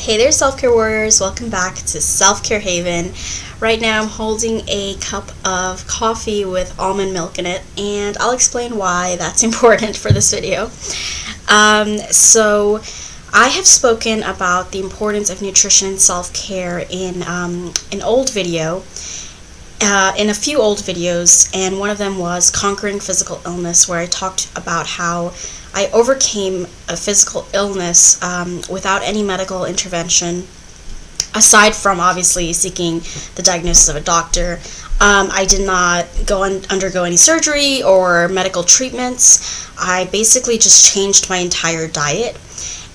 Hey there, self-care warriors. Welcome back to Self-Care Haven. Right now I'm holding a cup of coffee with almond milk in it, and I'll explain why that's important for this video. So I have spoken about the importance of nutrition and self-care in an old video, in a few old videos, and one of them was Conquering Physical Illness, where I talked about how I overcame a physical illness without any medical intervention, aside from obviously seeking the diagnosis of a doctor. I did not undergo any surgery or medical treatments. I basically just changed my entire diet,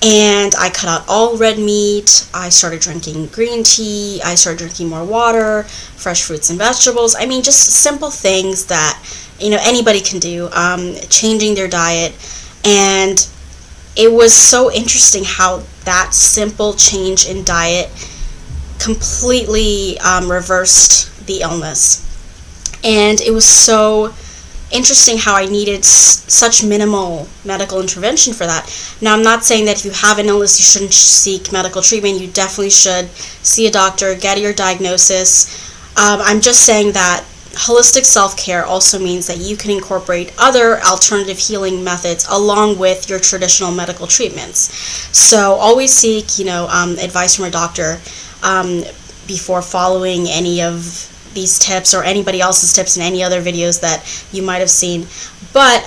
and I cut out all red meat. I started drinking green tea. I started drinking more water, fresh fruits and vegetables. I mean, just simple things that anybody can do, changing their diet. And it was so interesting how that simple change in diet completely reversed the illness. And it was so interesting how I needed such minimal medical intervention for that. Now, I'm not saying that if you have an illness you shouldn't seek medical treatment. You definitely should see a doctor, get your diagnosis. I'm just saying that holistic self-care also means that you can incorporate other alternative healing methods along with your traditional medical treatments. So always seek, advice from a doctor before following any of these tips or anybody else's tips in any other videos that you might have seen. But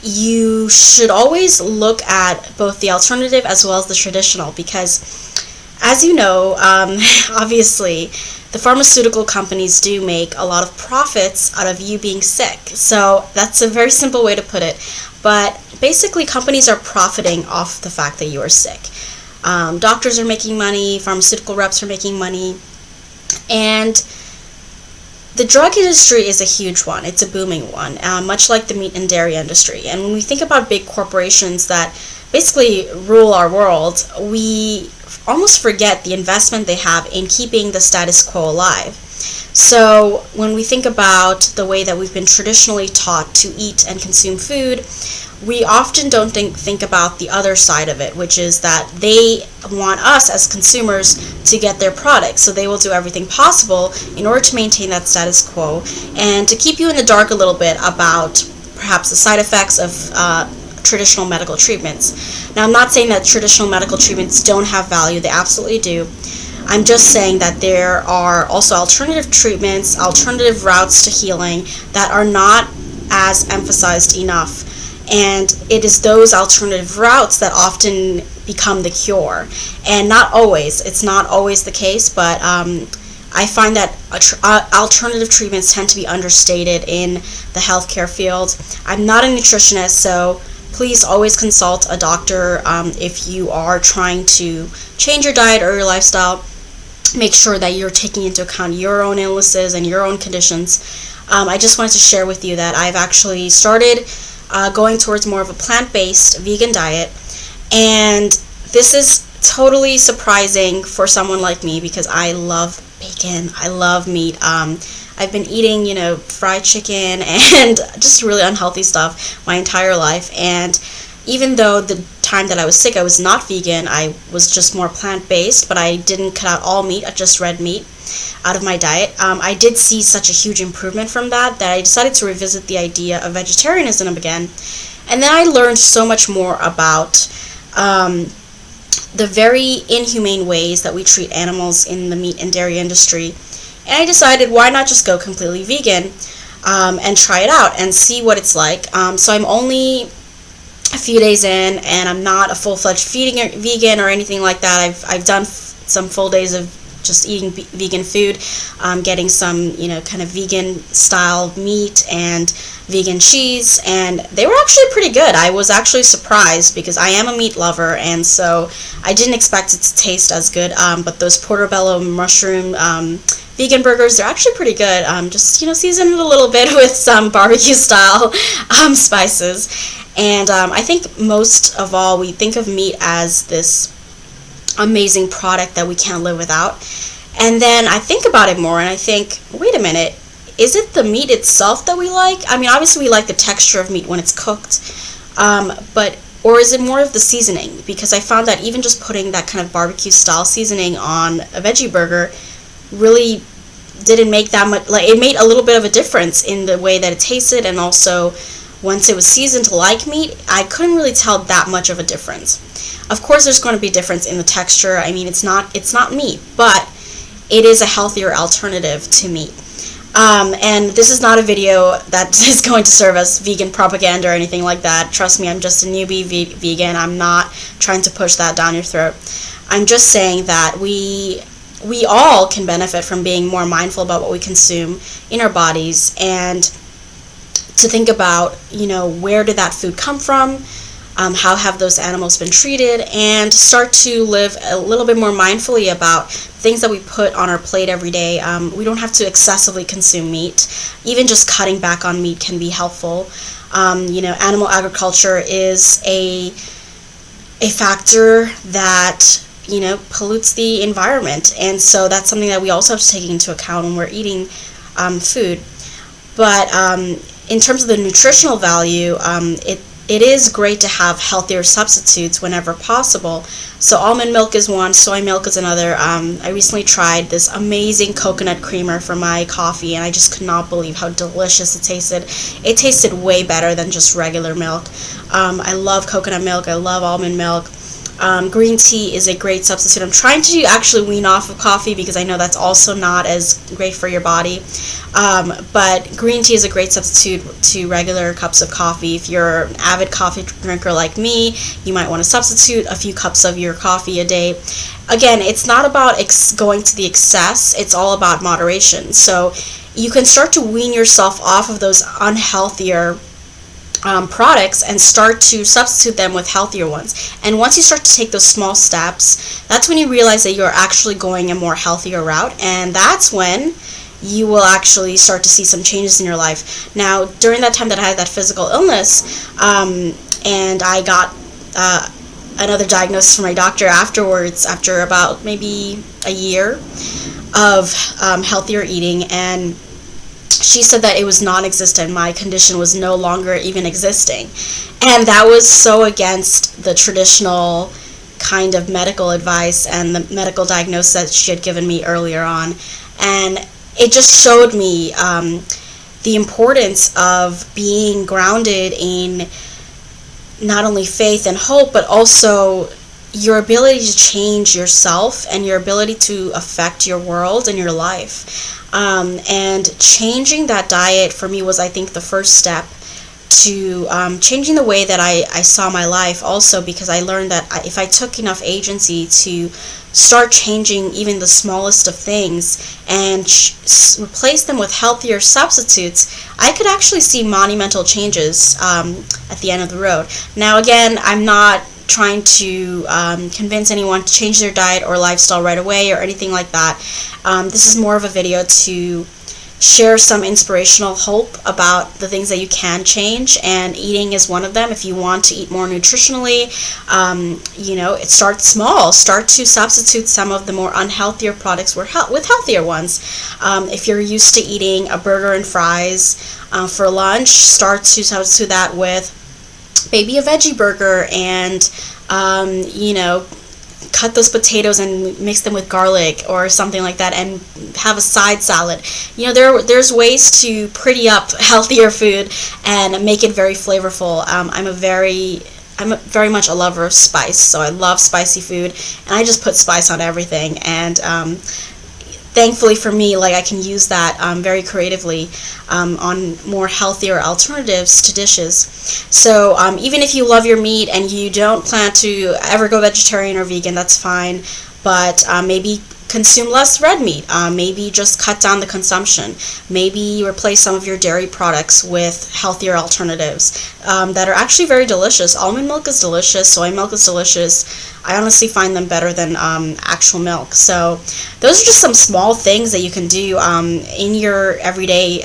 you should always look at both the alternative as well as the traditional, because as you know, obviously, the pharmaceutical companies do make a lot of profits out of you being sick. So that's a very simple way to put it. But basically, companies are profiting off the fact that you are sick. Doctors are making money, pharmaceutical reps are making money, and the drug industry is a huge one. It's a booming one, much like the meat and dairy industry. And when we think about big corporations that basically rule our world, we almost forget the investment they have in keeping the status quo alive. So when we think about the way that we've been traditionally taught to eat and consume food, we often don't think about the other side of it, which is that they want us as consumers to get their products. So they will do everything possible in order to maintain that status quo and to keep you in the dark a little bit about perhaps the side effects of traditional medical treatments. Now, I'm not saying that traditional medical treatments don't have value. They absolutely do. I'm just saying that there are also alternative treatments, alternative routes to healing that are not as emphasized enough. And it is those alternative routes that often become the cure. And not always. It's not always the case, but I find that alternative treatments tend to be understated in the healthcare field. I'm not a nutritionist, so please always consult a doctor if you are trying to change your diet or your lifestyle. Make sure that you're taking into account your own illnesses and your own conditions. I just wanted to share with you that I've actually started going towards more of a plant-based vegan diet, and this is totally surprising for someone like me because I love bacon, I love meat. I've been eating, fried chicken and just really unhealthy stuff my entire life. And even though the time that I was sick, I was not vegan, I was just more plant-based, but I didn't cut out all meat, just red meat out of my diet. I did see such a huge improvement from that I decided to revisit the idea of vegetarianism again. And then I learned so much more about the very inhumane ways that we treat animals in the meat and dairy industry. And I decided, why not just go completely vegan and try it out and see what it's like. So I'm only a few days in, and I'm not a full-fledged vegan or anything like that. I've done some full days of just eating vegan food, getting some, kind of vegan-style meat and vegan cheese, and they were actually pretty good. I was actually surprised because I am a meat lover, and so I didn't expect it to taste as good, but those portobello mushroom vegan burgers, they're actually pretty good. Just, season it a little bit with some barbecue-style spices. And I think most of all, we think of meat as this amazing product that we can't live without. And then I think about it more and I think, wait a minute, is it the meat itself that we like? I mean, obviously we like the texture of meat when it's cooked, but Or is it more of the seasoning? Because I found that even just putting that kind of barbecue style seasoning on a veggie burger really didn't make that much, like it made a little bit of a difference in the way that it tasted, and also once it was seasoned like meat, I couldn't really tell that much of a difference. Of course there's going to be a difference in the texture. I mean, it's not meat, but it is a healthier alternative to meat. And this is not a video that is going to serve as vegan propaganda or anything like that. Trust me, I'm just a newbie vegan. I'm not trying to push that down your throat. I'm just saying that we all can benefit from being more mindful about what we consume in our bodies, and to think about, you know, where did that food come from? How have those animals been treated, and start to live a little bit more mindfully about things that we put on our plate every day. We don't have to excessively consume meat. Even just cutting back on meat can be helpful. You know, animal agriculture is a factor that, you know, pollutes the environment, and so that's something that we also have to take into account when we're eating food. But in terms of the nutritional value, it is great to have healthier substitutes whenever possible. So almond milk is one, soy milk is another. I recently tried this amazing coconut creamer for my coffee, and I just could not believe how delicious it tasted. It tasted way better than just regular milk. I love coconut milk. I love almond milk. Green tea is a great substitute. I'm trying to actually wean off of coffee because I know that's also not as great for your body. But green tea is a great substitute to regular cups of coffee. If you're an avid coffee drinker like me, you might want to substitute a few cups of your coffee a day. Again, it's not about going to the excess. It's all about moderation. So you can start to wean yourself off of those unhealthier products and start to substitute them with healthier ones. And once you start to take those small steps, that's when you realize that you're actually going a more healthier route, and that's when you will actually start to see some changes in your life. Now, during that time that I had that physical illness, and I got another diagnosis from my doctor afterwards, after about maybe a year of healthier eating, and she said that it was non-existent. My condition was no longer even existing. And that was so against the traditional kind of medical advice and the medical diagnosis that she had given me earlier on. And it just showed me the importance of being grounded in not only faith and hope, but also your ability to change yourself and your ability to affect your world and your life. And changing that diet for me was, I think, the first step to changing the way that I saw my life also, because I learned that if I took enough agency to start changing even the smallest of things and replace them with healthier substitutes, I could actually see monumental changes at the end of the road. Now again, I'm not trying to convince anyone to change their diet or lifestyle right away or anything like that. This is more of a video to share some inspirational hope about the things that you can change, and eating is one of them. If you want to eat more nutritionally, you know, it starts small. Start to substitute some of the more unhealthier products with healthier ones. If you're used to eating a burger and fries for lunch, start to substitute that with maybe a veggie burger, and you know, cut those potatoes and mix them with garlic or something like that, and have a side salad. You know, there's ways to pretty up healthier food and make it very flavorful. I'm very much a lover of spice, so I love spicy food, and I just put spice on everything. And thankfully for me, like, I can use that very creatively on more healthier alternatives to dishes. So even if you love your meat and you don't plan to ever go vegetarian or vegan, that's fine, but maybe consume less red meat. Maybe just cut down the consumption. Maybe replace some of your dairy products with healthier alternatives that are actually very delicious. Almond milk is delicious. Soy milk is delicious. I honestly find them better than actual milk. So those are just some small things that you can do in your everyday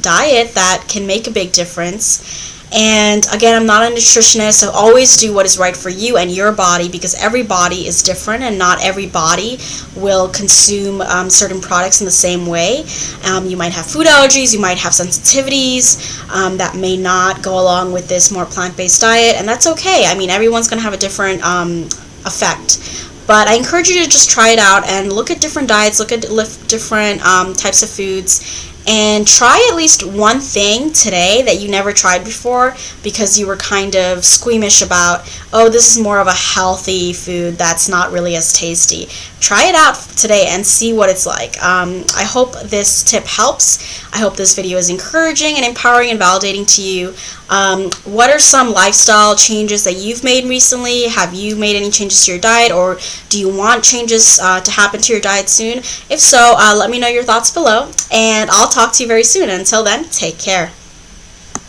diet that can make a big difference. And again, I'm not a nutritionist, so always do what is right for you and your body, because every body is different and not every body will consume certain products in the same way. You might have food allergies, you might have sensitivities that may not go along with this more plant-based diet, and that's okay. I mean, everyone's going to have a different effect. But I encourage you to just try it out and look at different diets, look at different types of foods, and try at least one thing today that you never tried before because you were kind of squeamish about, oh, this is more of a healthy food that's not really as tasty. Try it out today and see what it's like. I hope this tip helps. I hope this video is encouraging and empowering and validating to you. What are some lifestyle changes that you've made recently? Have you made any changes to your diet, or do you want changes to happen to your diet soon? If so, let me know your thoughts below, and I'll talk to you very soon. Until then, take care.